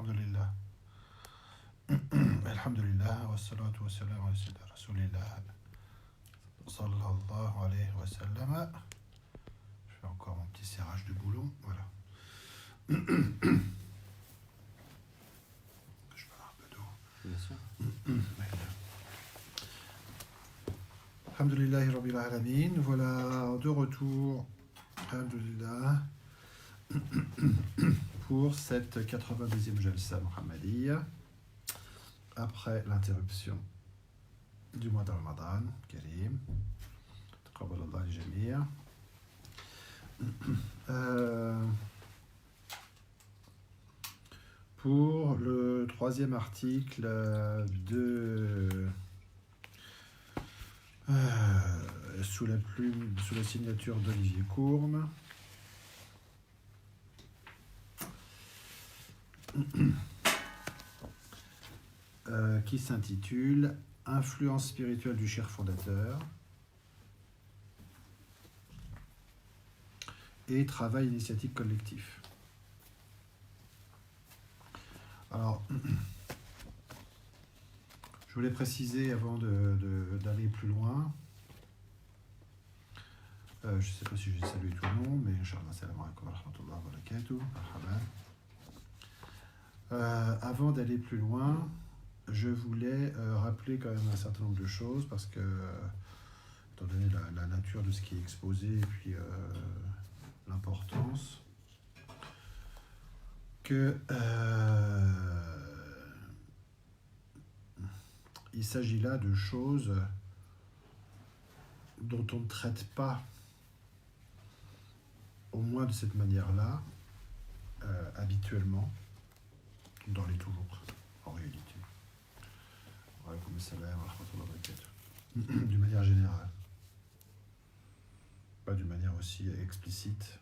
Alhamdulillah. Alhamdulillah, wa salatu wa salam ala sayyidina Rasulillah. Sallallahu alayhi wa sallam. Je fais encore mon petit serrage de boulon, voilà. Je bois un peu d'eau. Bien sûr. Alhamdulillah Rabbil Alamin. Voilà, de retour. Alhamdulillah. Pour cette 82e Jalsa Muhammadiyya, après l'interruption du mois de Ramadan, Karim, Taqabbalallah al-Jami'. Pour le troisième article sous la plume, sous la signature d'Olivier Courme. Qui s'intitule « Influence spirituelle du cheikh fondateur et travail initiatique collectif ». Alors, je voulais préciser avant d'aller plus loin, je ne sais pas si j'ai salué tout le monde, mais Inch'Allah, salam alaikum wa rahmatullah wa barakatuh. Avant d'aller plus loin, je voulais rappeler quand même un certain nombre de choses parce que, étant donné la nature de ce qui est exposé et puis l'importance, que il s'agit là de choses dont on ne traite pas, au moins de cette manière-là, habituellement, dans les toujours, en réalité. D'une manière générale. Pas d'une manière aussi explicite,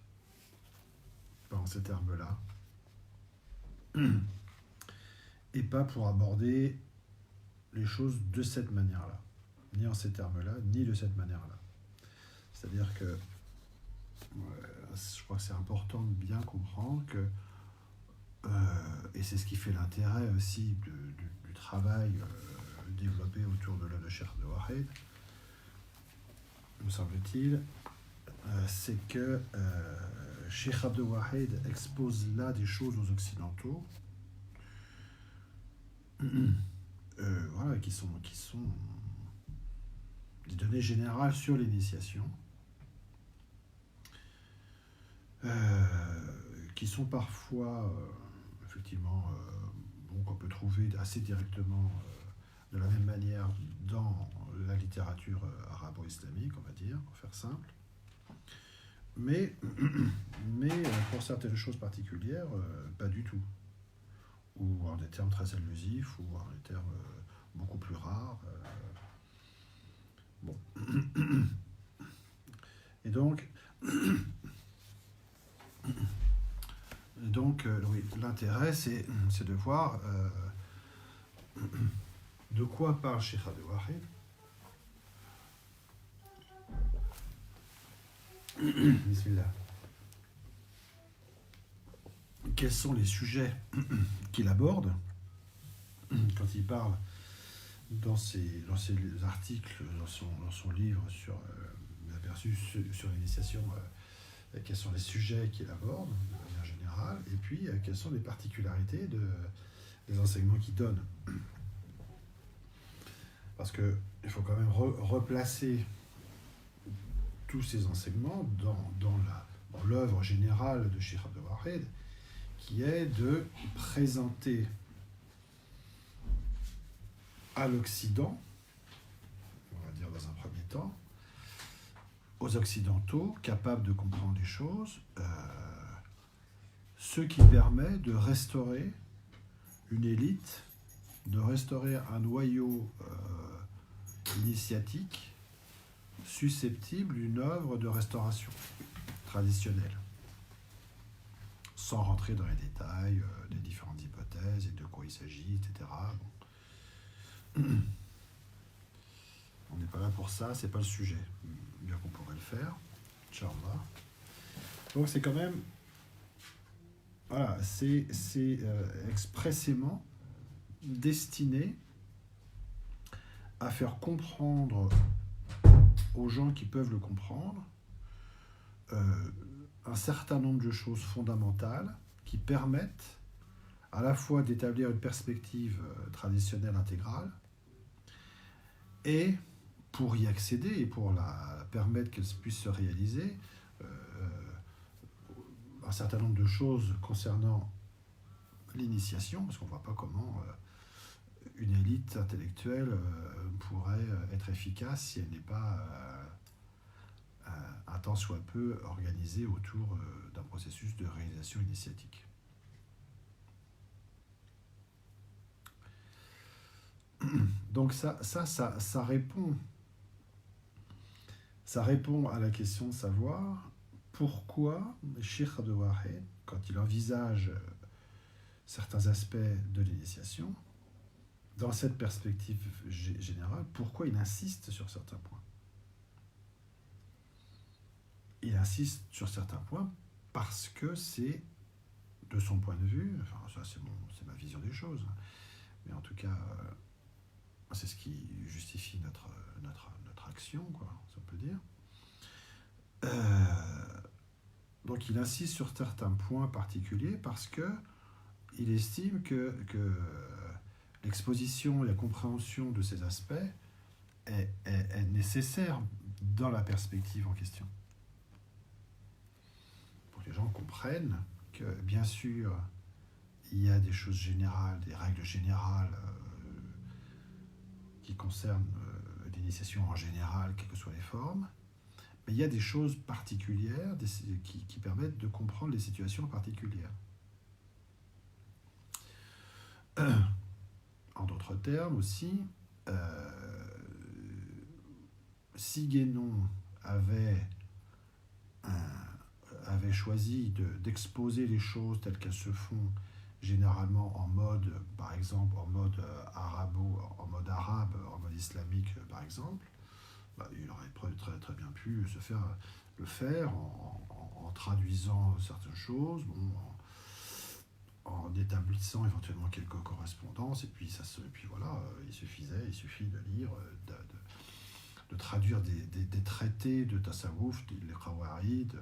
pas en ces termes-là. Et pas pour aborder les choses de cette manière-là. Ni en ces termes-là, ni de cette manière-là. C'est-à-dire que, je crois que c'est important de bien comprendre que, et c'est ce qui fait l'intérêt aussi du travail développé autour de l'œuvre de Cheikh Abdel Wahid, me semble-t-il, c'est que Cheikh Abdel Wahid expose là des choses aux Occidentaux voilà, qui sont des données générales sur l'initiation, qui sont parfois effectivement qu'on peut trouver assez directement de la même manière dans la littérature arabo-islamique, on va dire, pour faire simple. Mais pour certaines choses particulières, pas du tout. Ou en des termes très allusifs, ou en des termes beaucoup plus rares. Bon. Et donc oui, l'intérêt, c'est de voir de quoi parle Cheikh Abdel Wahid. Bismillah. Quels sont les sujets qu'il aborde quand il parle dans ses articles, dans son livre sur l'aperçu sur l'initiation, quels sont les sujets qu'il aborde de manière générale, et puis quelles sont les particularités des enseignements qu'il donne. Parce qu'il faut quand même replacer tous ces enseignements dans l'œuvre générale de Cheikh Abdel Wahid, qui est de présenter à l'Occident, on va dire dans un premier temps, aux Occidentaux capables de comprendre les choses, ce qui permet de restaurer une élite, de restaurer un noyau initiatique susceptible d'une œuvre de restauration traditionnelle, sans rentrer dans les détails des différentes hypothèses et de quoi il s'agit, etc. Bon. On n'est pas là pour ça, c'est pas le sujet. Bien qu'on pourrait le faire, Inch'Allah. Donc c'est quand même voilà, c'est expressément destiné à faire comprendre aux gens qui peuvent le comprendre un certain nombre de choses fondamentales qui permettent à la fois d'établir une perspective traditionnelle intégrale et pour y accéder et pour la permettre qu'elle puisse se réaliser, un certain nombre de choses concernant l'initiation, parce qu'on ne voit pas comment une élite intellectuelle pourrait être efficace si elle n'est pas un tant soit peu organisée autour d'un processus de réalisation initiatique. Donc ça répond à la question de savoir pourquoi Sheikh Abdul Wahid, quand il envisage certains aspects de l'initiation, dans cette perspective générale, pourquoi il insiste sur certains points. Il insiste sur certains points parce que c'est, de son point de vue, enfin ça c'est ma vision des choses, mais en tout cas c'est ce qui justifie notre action, quoi, si on peut dire. Donc il insiste sur certains points particuliers parce que il estime que l'exposition et la compréhension de ces aspects est nécessaire dans la perspective en question. Pour que les gens comprennent que, bien sûr, il y a des choses générales, des règles générales qui concernent l'initiation en général, quelles que soient les formes, mais il y a des choses particulières qui permettent de comprendre les situations particulières. En d'autres termes aussi, si Guénon avait choisi d'exposer les choses telles qu'elles se font généralement en mode, par exemple, en mode arabe, en mode islamique, par exemple, il aurait très bien pu le faire en traduisant certaines choses, en établissant éventuellement quelques correspondances, et puis voilà, il suffit de lire, de traduire des traités de tasawwuf, les qawaïd,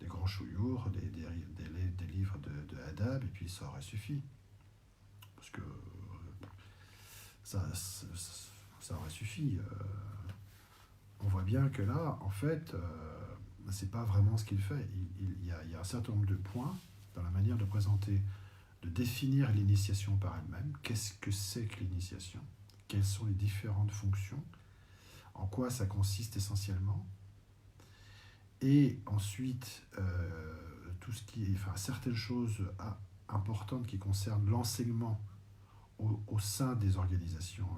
des grands chouyours, des livres de adab, et puis ça aurait suffi. Parce que ça aurait suffi. On voit bien que là, en fait, c'est pas vraiment ce qu'il fait. Il y a un certain nombre de points dans la manière de présenter, de définir l'initiation par elle-même. Qu'est-ce que c'est que l'initiation ? Quelles sont les différentes fonctions ? En quoi ça consiste essentiellement ? Et ensuite, certaines choses importantes qui concernent l'enseignement au sein des organisations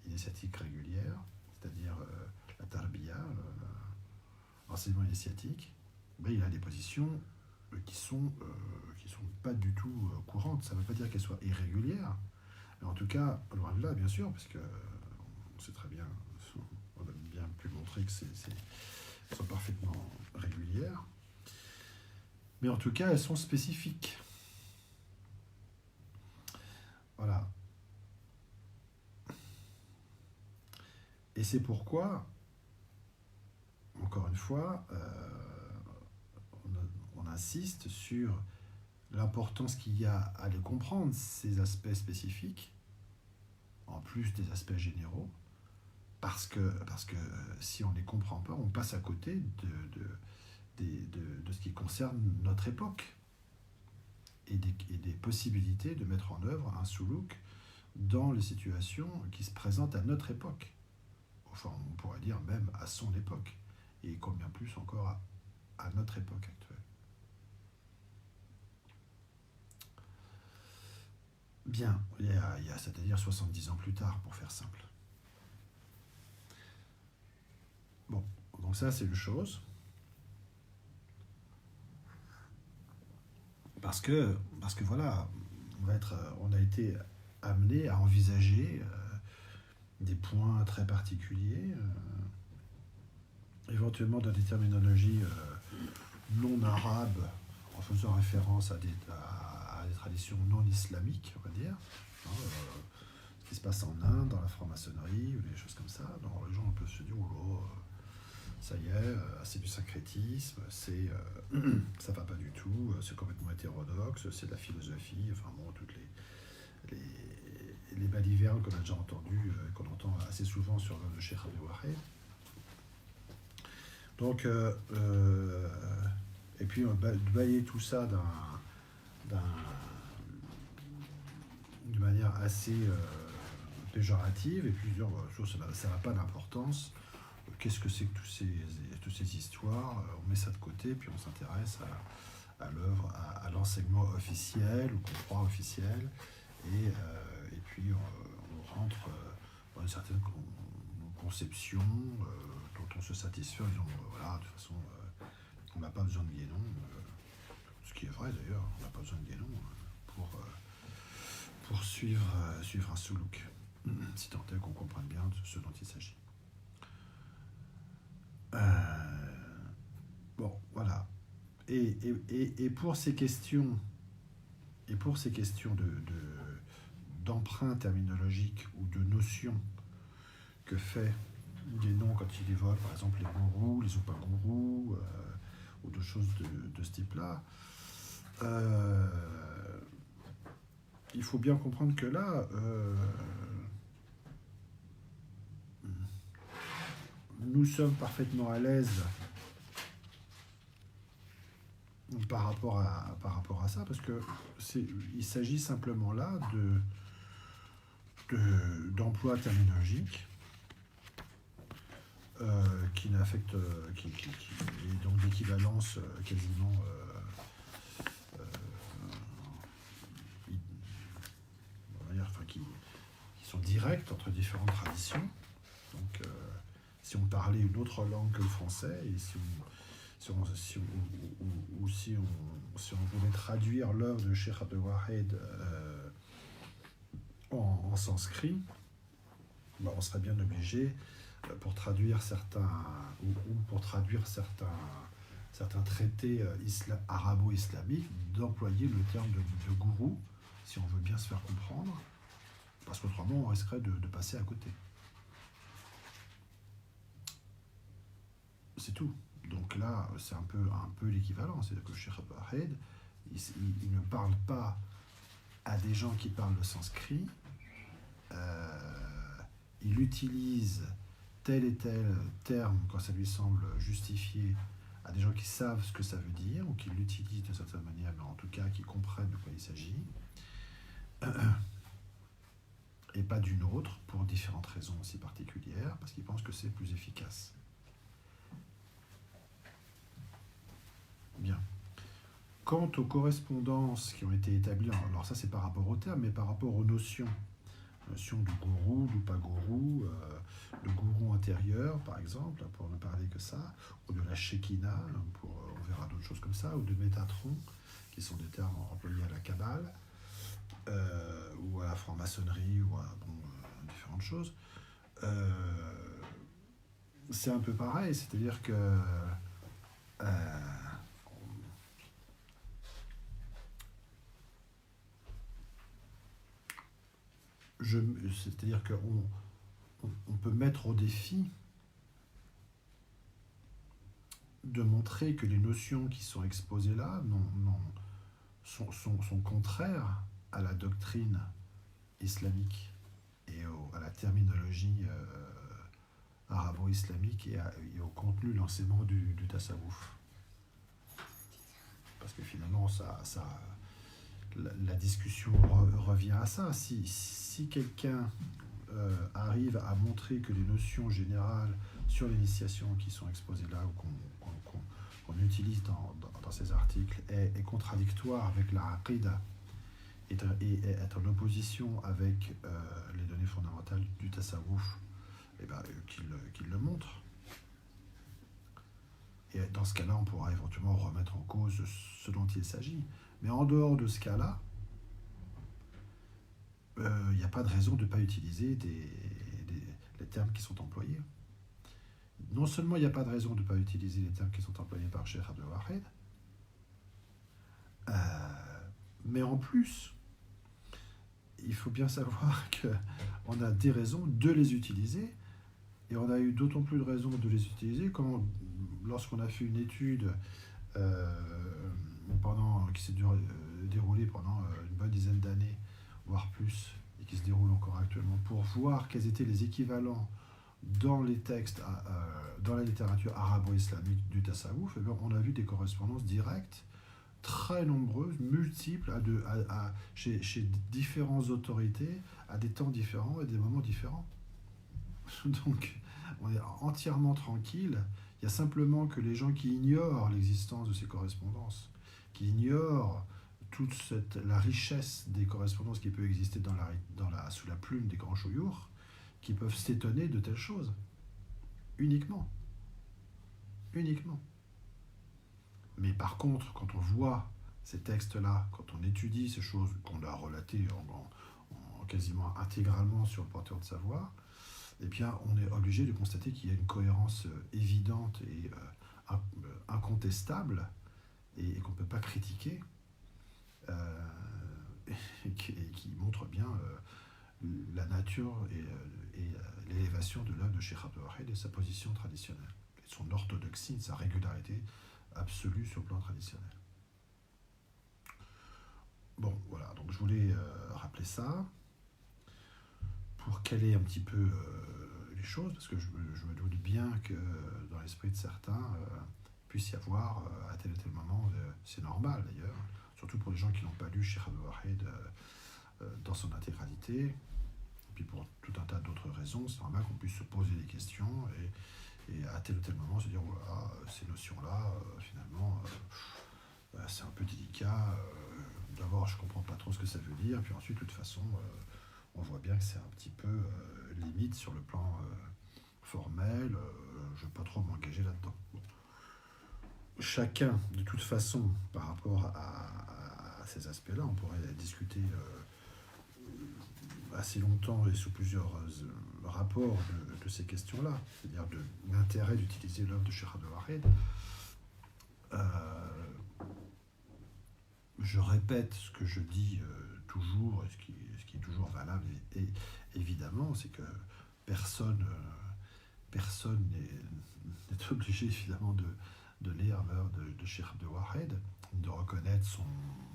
initiatiques régulières, c'est-à-dire la tarbiya, l'enseignement initiatique, il a des positions qui sont pas du tout courantes. Ça ne veut pas dire qu'elles soient irrégulières, mais en tout cas, loin de là, bien sûr, parce que on sait très bien, on a bien pu montrer que elles sont parfaitement régulières, mais en tout cas, elles sont spécifiques. Voilà. Et c'est pourquoi, encore une fois, on insiste sur l'importance qu'il y a à les comprendre, ces aspects spécifiques, en plus des aspects généraux, parce que si on ne les comprend pas, on passe à côté de ce qui concerne notre époque et des possibilités de mettre en œuvre un soulouk dans les situations qui se présentent à notre époque. Enfin, on pourrait dire même à son époque, et combien plus encore à notre époque actuelle. Bien, c'est-à-dire 70 ans plus tard, pour faire simple. Bon, donc ça c'est une chose. Parce que voilà, on a été amené à envisager des points très particuliers, éventuellement dans des terminologies non arabes en faisant référence à des traditions non islamiques, on va dire, hein, ce qui se passe en Inde, dans la franc-maçonnerie, ou des choses comme ça. Donc les gens peuvent se dire, oh là, ça y est, c'est du syncrétisme, ça va pas du tout, c'est complètement hétérodoxe, c'est de la philosophie, enfin bon, toutes les balivernes qu'on a déjà entendues, qu'on entend assez souvent sur le Cheikh Abdel Wahed. Donc, et puis balayer tout ça d'une manière assez péjorative, et puis dire ça n'a pas d'importance. Qu'est-ce que c'est que toutes ces histoires? On met ça de côté, puis on s'intéresse à l'œuvre, à l'enseignement officiel ou qu'on croit officiel, et puis on rentre dans une certaine conception dont on se satisfait en disant voilà, de toute façon, on n'a pas besoin de Guénon, ce qui est vrai d'ailleurs, on n'a pas besoin de Guénon pour suivre un soulouk, si tant est qu'on comprenne bien ce dont il s'agit. Bon, voilà. Et pour ces questions, d'emprunt terminologique ou de notion que fait Guénon quand il évoque, par exemple, les gourous, les upagourous, ou d'autres choses de ce type-là, il faut bien comprendre que là, nous sommes parfaitement à l'aise par rapport à ça, parce que il s'agit simplement là d'emploi terminologique qui n'affecte, qui est donc d'équivalence quasiment qui sont directes entre différentes traditions. Donc, si on parlait une autre langue que le français, et si on voulait traduire l'œuvre de Cheikh Abdel Wahed en sanskrit, on serait bien obligé, pour traduire certains traités arabo-islamiques, d'employer le terme de gourou, si on veut bien se faire comprendre, parce qu'autrement on risquerait de passer à côté. C'est tout. Donc là, c'est un peu l'équivalent. C'est-à-dire que Cheikh Abdel Wahed, il ne parle pas à des gens qui parlent le sanskrit. Il utilise tel et tel terme quand ça lui semble justifié à des gens qui savent ce que ça veut dire, ou qui l'utilisent d'une certaine manière, mais en tout cas qui comprennent de quoi il s'agit, et pas d'une autre, pour différentes raisons aussi particulières, parce qu'il pense que c'est plus efficace. Bien. Quant aux correspondances qui ont été établies, alors ça c'est par rapport aux termes, mais par rapport aux notions du gourou, du pas gourou, le gourou intérieur par exemple, pour ne parler que ça, ou de la Shekinah, on verra d'autres choses comme ça, ou de Métatron, qui sont des termes employés à la Kabbale, ou à la franc-maçonnerie, ou à différentes choses. C'est un peu pareil, c'est-à-dire que c'est-à-dire qu'on peut mettre au défi de montrer que les notions qui sont exposées là sont contraires à la doctrine islamique et à la terminologie arabo-islamique et au contenu de l'enseignement du tasawwuf. Parce que finalement, la discussion revient à ça. Si quelqu'un arrive à montrer que les notions générales sur l'initiation qui sont exposées là, ou qu'on utilise dans ces articles, est contradictoire avec la aqida, et est en opposition avec les données fondamentales du tasawwuf, qu'il le montre. Et dans ce cas-là, on pourra éventuellement remettre en cause ce dont il s'agit. Mais en dehors de ce cas-là, il n'y a pas de raison de ne pas utiliser les termes qui sont employés. Non seulement il n'y a pas de raison de ne pas utiliser les termes qui sont employés par Cheikh Abdel Wahed, Euh, mais en plus, il faut bien savoir qu'on a des raisons de les utiliser, et on a eu d'autant plus de raisons de les utiliser lorsqu'on a fait une étude euh, qui s'est déroulée pendant une bonne dizaine d'années, voire plus, et qui se déroule encore actuellement, pour voir quels étaient les équivalents dans les textes, dans la littérature arabo-islamique du tasawwuf. On a vu des correspondances directes, très nombreuses, multiples, chez différentes autorités, à des temps différents et des moments différents. Donc, on est entièrement tranquille. Il y a simplement que les gens qui ignorent l'existence de ces correspondances, qui ignorent la richesse des correspondances qui peut exister sous la plume des grands chouyours, qui peuvent s'étonner de telles choses. Uniquement. Uniquement. Mais par contre, quand on voit ces textes-là, quand on étudie ces choses qu'on a relatées quasiment intégralement sur le porteur de savoir, eh bien, on est obligé de constater qu'il y a une cohérence évidente et incontestable, et qu'on ne peut pas critiquer, et qui montre bien la nature et l'élévation de l'œuvre de Cheikh Abdul Wahid et sa position traditionnelle, et son orthodoxie, sa régularité absolue sur le plan traditionnel. Bon, voilà, donc je voulais rappeler ça pour caler un petit peu les choses, parce que je me doute bien que dans l'esprit de certains, puisse y avoir à tel ou tel moment, c'est normal d'ailleurs, surtout pour les gens qui n'ont pas lu Cheikh Abdul Wahid dans son intégralité, et puis pour tout un tas d'autres raisons, c'est normal qu'on puisse se poser des questions et à tel ou tel moment se dire voilà, ces notions-là, finalement, c'est un peu délicat. D'abord, je ne comprends pas trop ce que ça veut dire, puis ensuite, de toute façon, on voit bien que c'est un petit peu limite sur le plan formel. Je ne veux pas trop m'engager là-dedans. Bon. Chacun, de toute façon, par rapport à ces aspects-là, on pourrait discuter assez longtemps et sous plusieurs rapports de ces questions-là, c'est-à-dire de l'intérêt d'utiliser l'œuvre de Cheikh Abdul Wahid. Je répète ce que je dis toujours, et ce qui est toujours valable, et évidemment, c'est que personne n'est obligé évidemment de lire l'œuvre de Cheikh Abdul Wahid, de reconnaître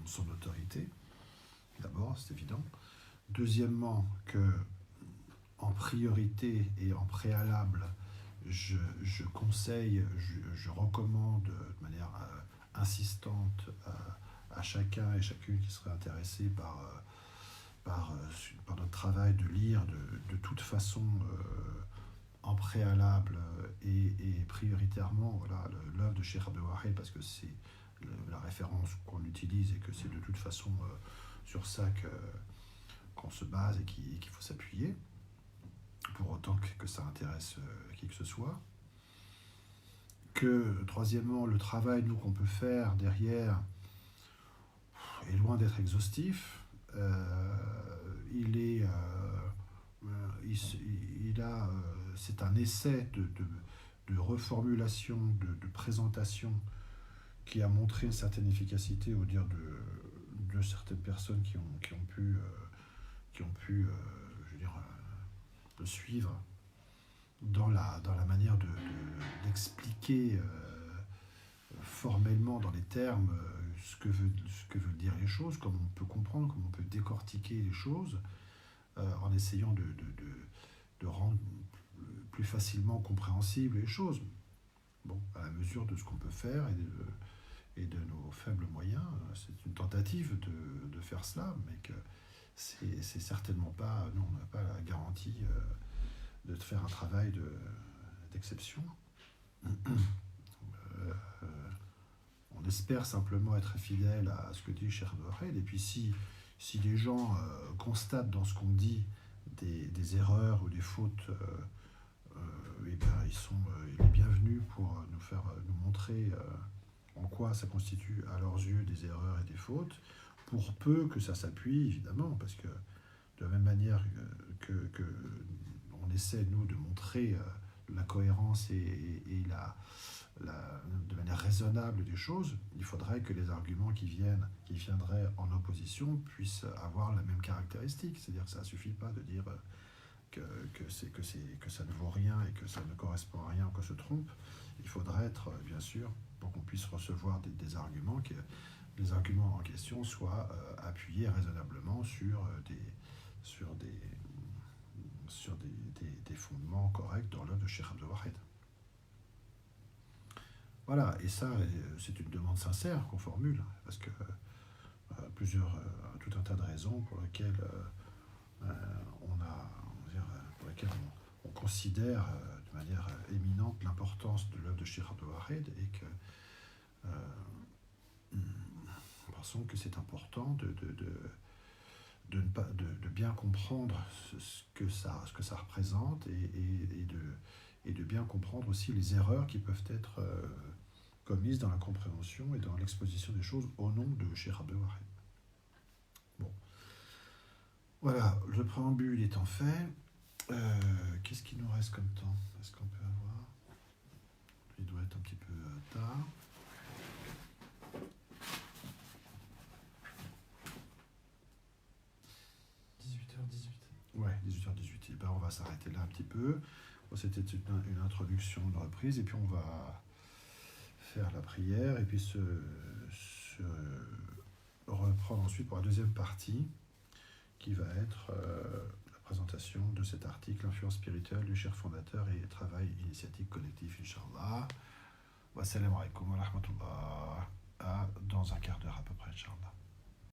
son autorité. D'abord, c'est évident. Deuxièmement, que en priorité et en préalable, je conseille, je recommande de manière insistante à chacun et chacune qui serait intéressé par notre travail de lire de toute façon en préalable et prioritairement voilà, l'œuvre de Cheikh Abdul Wahid, parce que c'est la référence qu'on utilise et que c'est de toute façon sur ça qu'on se base et qu'il faut s'appuyer, pour autant que ça intéresse qui que ce soit. Que, troisièmement, le travail qu'on peut faire derrière est loin d'être exhaustif. C'est un essai de reformulation, de présentation qui a montré une certaine efficacité au dire de certaines personnes qui ont pu je veux dire, le suivre dans la manière d'expliquer formellement dans les termes ce que veulent dire les choses, comment on peut comprendre, comment on peut décortiquer les choses, en essayant de rendre plus facilement compréhensibles les choses. Bon, à la mesure de ce qu'on peut faire et de nos faibles moyens, c'est une tentative de faire cela, mais que c'est certainement pas, nous on n'a pas la garantie de faire un travail d'exception. On espère simplement être fidèle à ce que dit Cheikh Abdul Wahid, et puis si les gens constatent dans ce qu'on dit des erreurs ou des fautes, et ben, ils sont les bienvenus pour nous montrer en quoi ça constitue à leurs yeux des erreurs et des fautes, pour peu que ça s'appuie, évidemment, parce que de la même manière que on essaie, nous, de montrer la cohérence et de manière raisonnable des choses, il faudrait que les arguments qui viendraient en opposition puissent avoir la même caractéristique. C'est-à-dire que ça ne suffit pas de dire que ça ne vaut rien et que ça ne correspond à rien ou qu'on se trompe. Il faudrait être, bien sûr, pour qu'on puisse recevoir des arguments, que les arguments en question soient appuyés raisonnablement sur des fondements corrects dans l'œuvre de Cheikh Abdel Wahid. Voilà, et ça, c'est une demande sincère qu'on formule, parce que tout un tas de raisons pour lesquelles pour lesquelles on considère de manière éminente l'importance de l'œuvre de Cheikh Abdel Wahid et que nous pensons que c'est important de bien comprendre ce que ça représente et de bien comprendre aussi les erreurs qui peuvent être commises dans la compréhension et dans l'exposition des choses au nom de Cheikh Abdel Wahid. Bon. Voilà, le préambule étant fait, qu'est-ce qu'il nous reste comme temps? Est-ce qu'on peut avoir? Il doit être un petit peu tard. Ouais, 18h18. Et ben on va s'arrêter là un petit peu. Bon, c'était une introduction, une reprise, et puis on va faire la prière, et puis se reprendre ensuite pour la deuxième partie, qui va être la présentation de cet article, Influence spirituelle du cheikh fondateur et travail initiatique collectif, Inch'Allah. Wassalamu alaikum wa rahmatullah. Dans un quart d'heure à peu près, Inch'Allah.